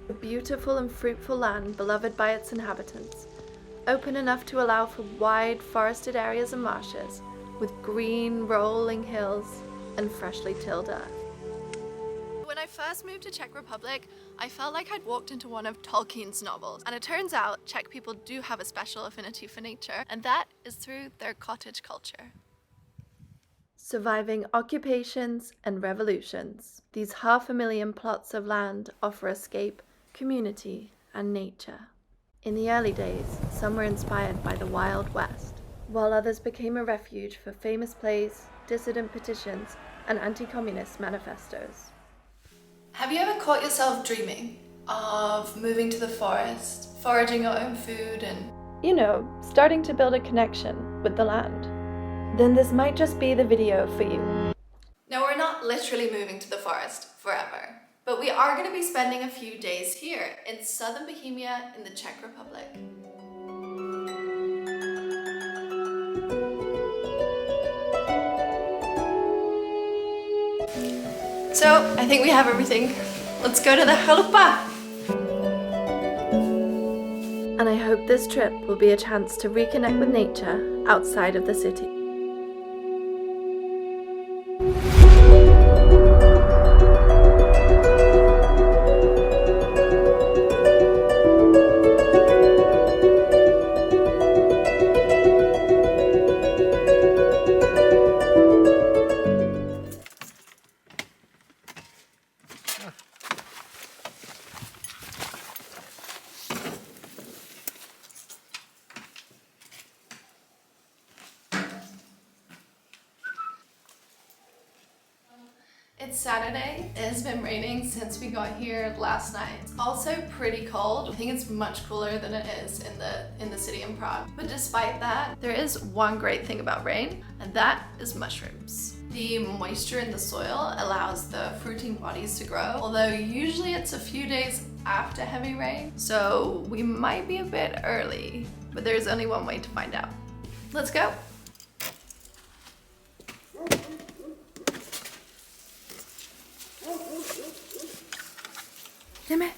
A beautiful and fruitful land beloved by its inhabitants, open enough to allow for wide forested areas and marshes, with green rolling hills and freshly tilled earth. When I first moved to Czech Republic, I felt like I'd walked into one of Tolkien's novels. And it turns out Czech people do have a special affinity for nature, and that is through their cottage culture. Surviving occupations and revolutions, these 500,000 plots of land offer escape, community, and nature. In the early days, some were inspired by the Wild West, while others became a refuge for famous plays, dissident petitions, and anti-communist manifestos. Have you ever caught yourself dreaming of moving to the forest, foraging your own food, and, starting to build a connection with the land? Then this might just be the video for you. Now, we're not literally moving to the forest forever, but we are going to be spending a few days here in southern Bohemia in the Czech Republic. So, I think we have everything. Let's go to the chalupa! And I hope this trip will be a chance to reconnect with nature outside of the city. It's Saturday. It has been raining since we got here last night. It's also pretty cold. I think it's much cooler than it is in the city in Prague. But despite that, there is one great thing about rain, and that is mushrooms. The moisture in the soil allows the fruiting bodies to grow, although usually it's a few days after heavy rain. So we might be a bit early, but there's only one way to find out. Let's go. Jdeme.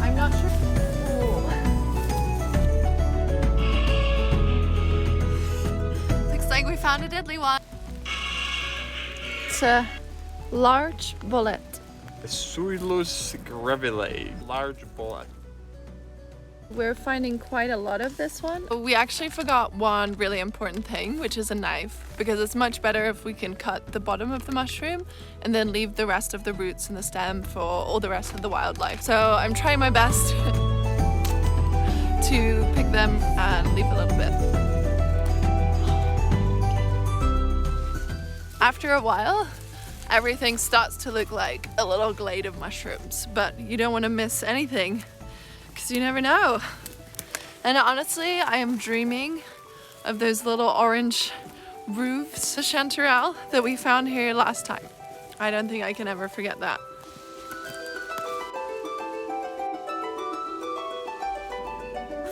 I'm not sure. Looks like we found a deadly one. It's a Larch Bolete. Suidlus grevile, Larch Bolete. We're finding quite a lot of this one. We actually forgot one really important thing, which is a knife, because it's much better if we can cut the bottom of the mushroom and then leave the rest of the roots and the stem for all the rest of the wildlife. So I'm trying my best to pick them and leave a little bit. After a while, everything starts to look like a little glade of mushrooms, but you don't want to miss anything because you never know. And honestly, I am dreaming of those little orange roofs, the chanterelle that we found here last time. I don't think I can ever forget that.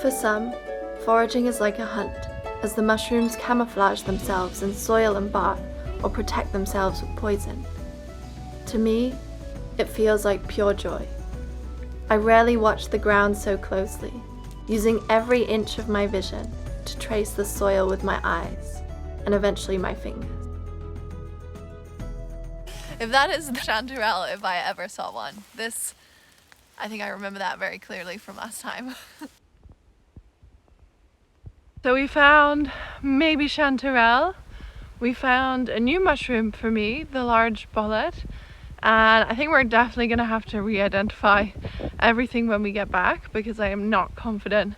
For some, foraging is like a hunt, as the mushrooms camouflage themselves in soil and bark or protect themselves with poison. To me, it feels like pure joy. I rarely watch the ground so closely, using every inch of my vision to trace the soil with my eyes and eventually my fingers. If that is the chanterelle, if I ever saw one, I think I remember that very clearly from last time. So we found maybe chanterelle. We found a new mushroom for me, the Larch Bolete, and I think we're definitely going to have to re-identify everything when we get back because I am not confident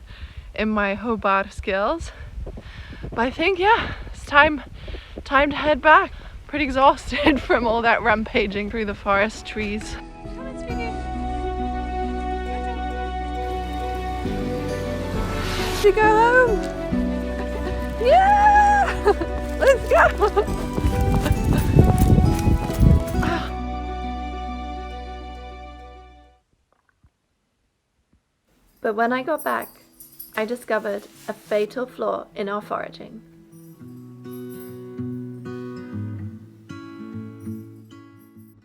in my Hobart skills. But I think, yeah, it's time to head back. Pretty exhausted from all that rampaging through the forest trees. To go home! Yeah! Let's go! But when I got back, I discovered a fatal flaw in our foraging.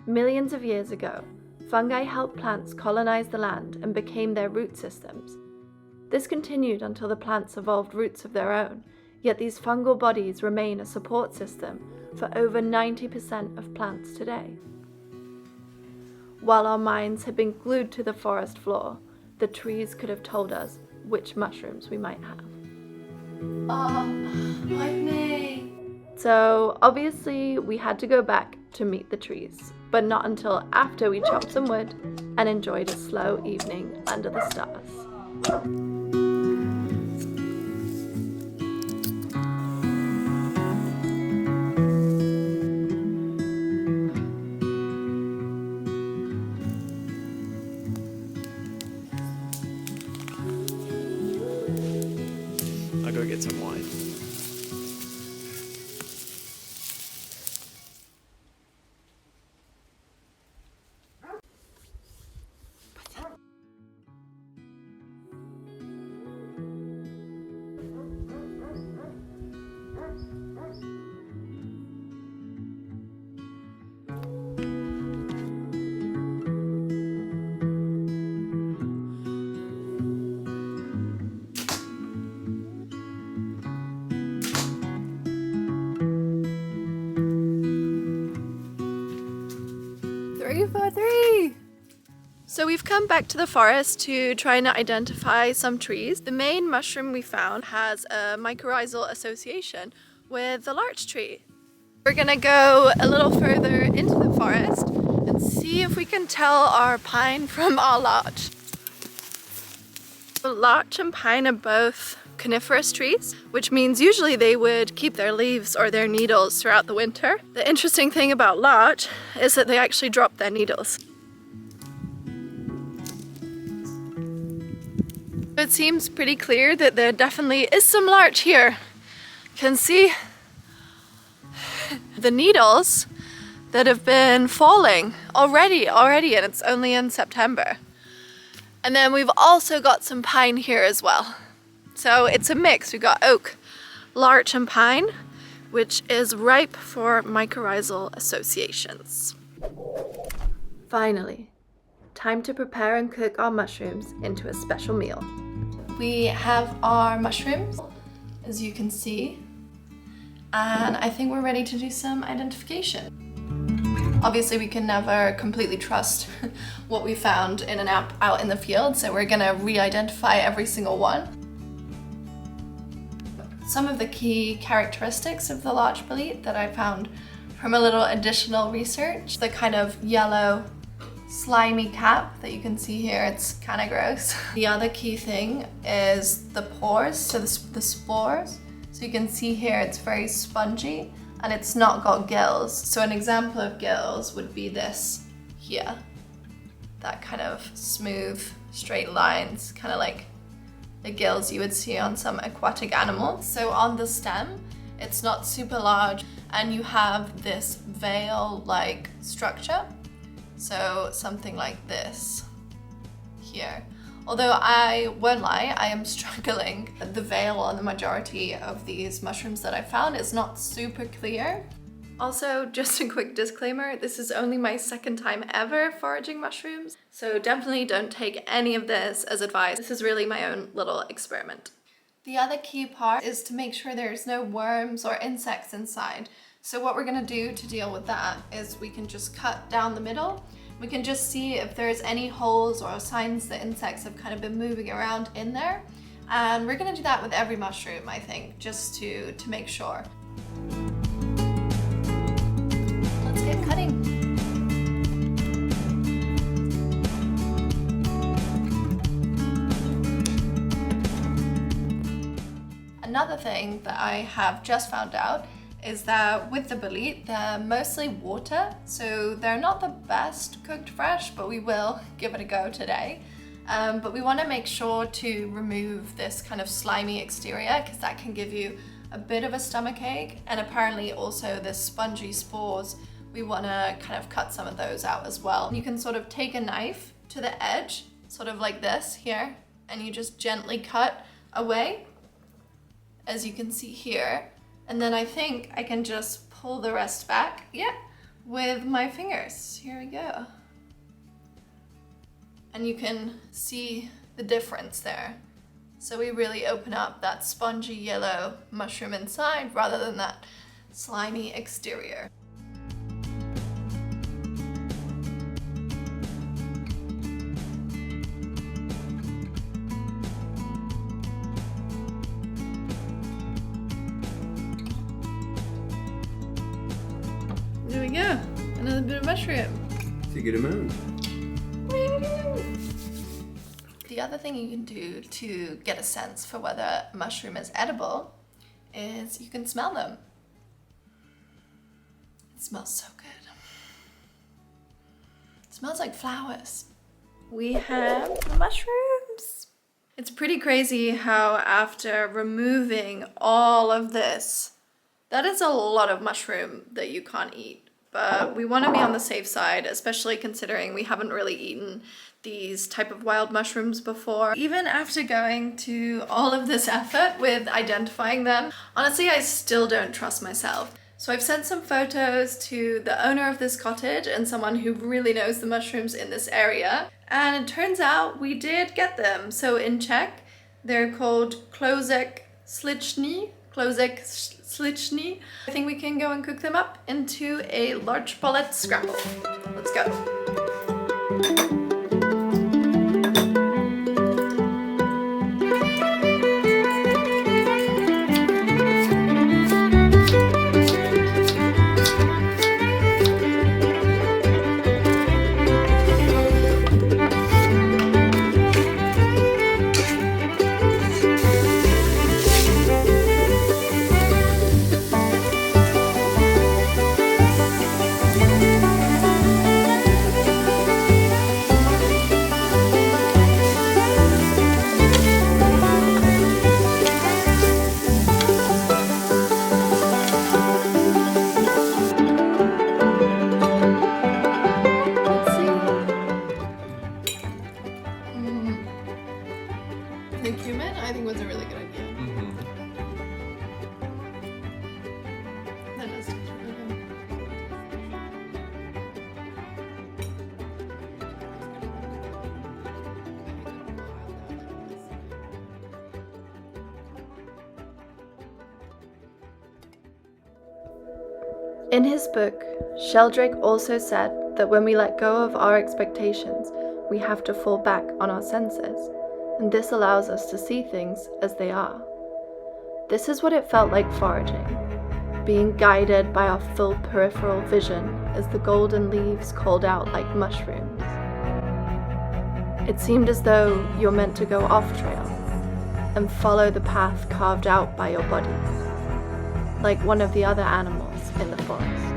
Millions of years ago, fungi helped plants colonize the land and became their root systems. This continued until the plants evolved roots of their own, yet these fungal bodies remain a support system for over 90% of plants today. While our minds had been glued to the forest floor, the trees could have told us which mushrooms we might have. Like me. So obviously we had to go back to meet the trees, but not until after we chopped some wood and enjoyed a slow evening under the stars. I'll go get some wine. So we've come back to the forest to try and identify some trees. The main mushroom we found has a mycorrhizal association with the larch tree. We're gonna go a little further into the forest and see if we can tell our pine from our larch. Larch and pine are both coniferous trees, which means usually they would keep their leaves or their needles throughout the winter. The interesting thing about larch is that they actually drop their needles. It seems pretty clear that there definitely is some larch here. You can see the needles that have been falling already, and it's only in September. And then we've also got some pine here as well. So it's a mix. We've got oak, larch, and pine, which is ripe for mycorrhizal associations. Finally, time to prepare and cook our mushrooms into a special meal. We have our mushrooms, as you can see, and I think we're ready to do some identification. Obviously, we can never completely trust what we found in an app out in the field, so we're gonna re-identify every single one. Some of the key characteristics of the Larch Bolete that I found from a little additional research, the kind of yellow slimy cap that you can see here, it's kind of gross. The other key thing is the pores, so the spores. So you can see here it's very spongy and it's not got gills. So an example of gills would be this here. That kind of smooth, straight lines, kind of like the gills you would see on some aquatic animals. So on the stem, it's not super large and you have this veil-like structure. So something like this here. Although I won't lie, I am struggling. The veil on the majority of these mushrooms that I found is not super clear. Also, just a quick disclaimer, this is only my second time ever foraging mushrooms, so definitely don't take any of this as advice. This is really my own little experiment. The other key part is to make sure there's no worms or insects inside. So what we're gonna do to deal with that is we can just cut down the middle. We can just see if there's any holes or signs that insects have kind of been moving around in there. And we're gonna do that with every mushroom, I think, just to make sure. Let's get cutting. Another thing that I have just found out is that with the bolete, they're mostly water, so they're not the best cooked fresh, but we will give it a go today. But we want to make sure to remove this kind of slimy exterior because that can give you a bit of a stomach ache, and apparently also the spongy spores, we want to kind of cut some of those out as well. You can sort of take a knife to the edge, sort of like this here, and you just gently cut away, as you can see here. And then I think I can just pull the rest back, with my fingers. Here we go. And you can see the difference there. So we really open up that spongy yellow mushroom inside rather than that slimy exterior. There we go, another bit of mushroom. It's a good amount. The other thing you can do to get a sense for whether a mushroom is edible is you can smell them. It smells so good. It smells like flowers. We have the mushrooms. It's pretty crazy how after removing all of this, that is a lot of mushroom that you can't eat. But we want to be on the safe side, especially considering we haven't really eaten these type of wild mushrooms before. Even after going to all of this effort with identifying them, honestly, I still don't trust myself. So I've sent some photos to the owner of this cottage and someone who really knows the mushrooms in this area. And it turns out we did get them. So in Czech, they're called klozek sličný. I think we can go and cook them up into a larch bolete scramble. Let's go. The cumin, I think, was a really good idea. That does taste really good. In his book, Sheldrake also said that when we let go of our expectations, we have to fall back on our senses, and this allows us to see things as they are. This is what it felt like foraging, being guided by our full peripheral vision as the golden leaves called out like mushrooms. It seemed as though you're meant to go off trail and follow the path carved out by your body, like one of the other animals in the forest.